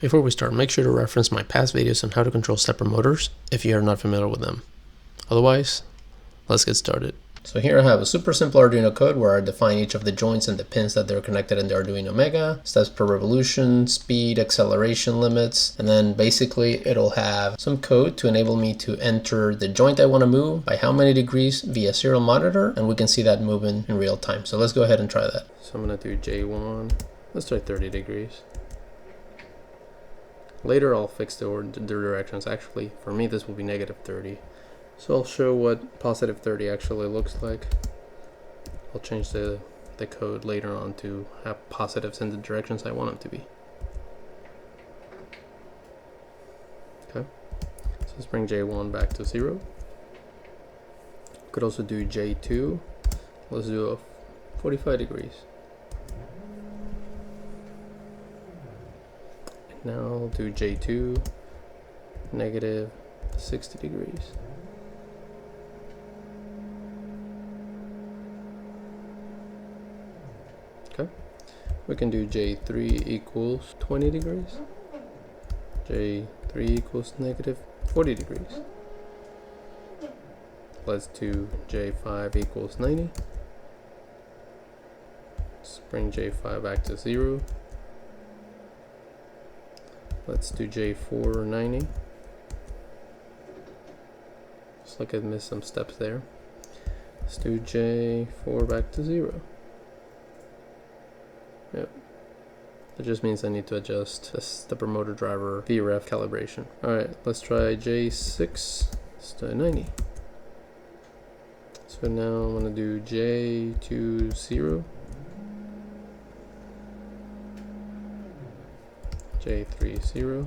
Before we start, make sure to reference my past videos on how to control stepper motors if you are not familiar with them. Otherwise, let's get started. So here I have a super simple Arduino code where I define each of the joints and the pins that they're connected in the Arduino Mega, steps per revolution, speed, acceleration limits, and then basically it'll have some code to enable me to enter the joint I want to move by how many degrees via serial monitor, and we can see that moving in real time. So let's go ahead and try that. So I'm going to do J1, let's try 30 degrees. Later I'll fix the directions. Actually, for me this will be -30. So I'll show what +30 actually looks like. I'll change the code later on to have positives in the directions I want them to be. Okay, so let's bring J1 back to 0. Could also do J2. Let's do a 45 degrees. Now I'll do J2, -60 degrees. Okay, we can do J3 equals 20 degrees. J3 equals -40 degrees. Let's do J5 equals 90. Let's bring J5 back to 0. Let's do J4 90. Looks like I missed some steps there. Let's do J4 back to 0. Yep. That just means I need to adjust the stepper motor driver VREF calibration. Alright, let's try J6. Let's do 90. So now I'm going to do J2 0. J3 0.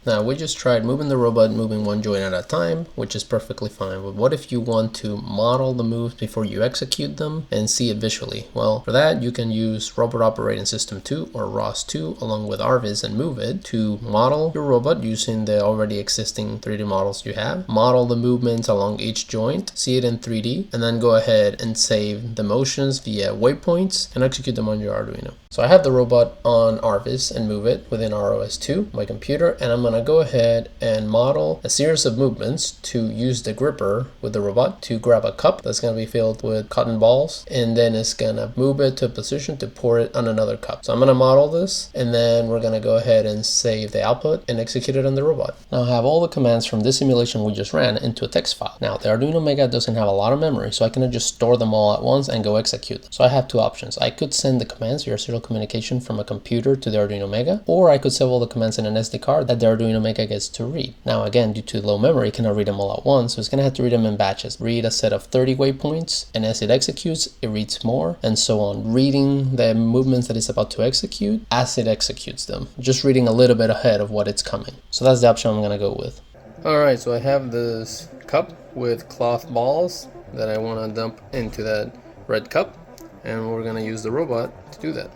Now we just tried moving the robot, moving one joint at a time, which is perfectly fine. But what if you want to model the moves before you execute them and see it visually? Well, for that you can use Robot Operating System 2 or ROS2 along with RViz and Move It to model your robot using the already existing 3D models you have. Model the movements along each joint, see it in 3D, and then go ahead and save the motions via waypoints and execute them on your Arduino. So I have the robot on RViz and Move It within ROS2, my computer, and I'm going to go ahead and model a series of movements to use the gripper with the robot to grab a cup that's going to be filled with cotton balls, and then it's going to move it to a position to pour it on another cup. So I'm going to model this, and then we're going to go ahead and save the output and execute it on the robot. Now I have all the commands from this simulation we just ran into a text file. Now the Arduino Mega doesn't have a lot of memory, so I can just store them all at once and go execute them. So I have two options. I could send the commands via serial communication from a computer to the Arduino Mega, or I could save all the commands in an SD card that the Arduino Mega gets to read. Now again, due to low memory, it cannot read them all at once, so it's going to have to read them in batches. Read a set of 30 waypoints, and as it executes, it reads more, and so on, reading the movements that it's about to execute as it executes them, just reading a little bit ahead of what it's coming. So that's the option I'm going to go with. Alright, so I have this cup with cloth balls that I want to dump into that red cup, and we're going to use the robot to do that.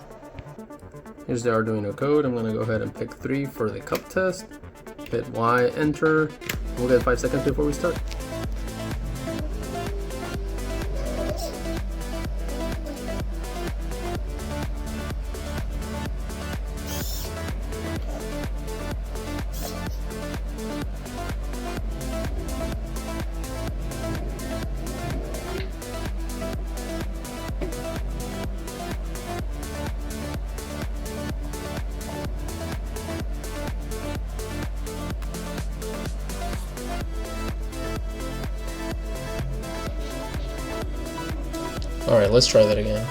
Here's the Arduino code. I'm going to go ahead and pick 3 for the cup test. Hit Y, enter. We'll get 5 seconds before we start. Alright, let's try that again.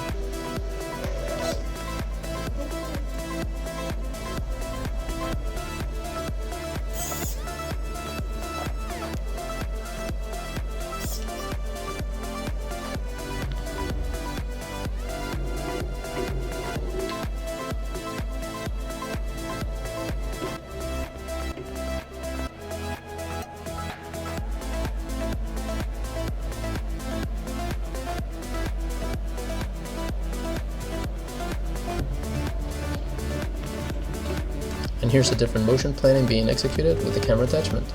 And here's a different motion planning being executed with the camera attachment.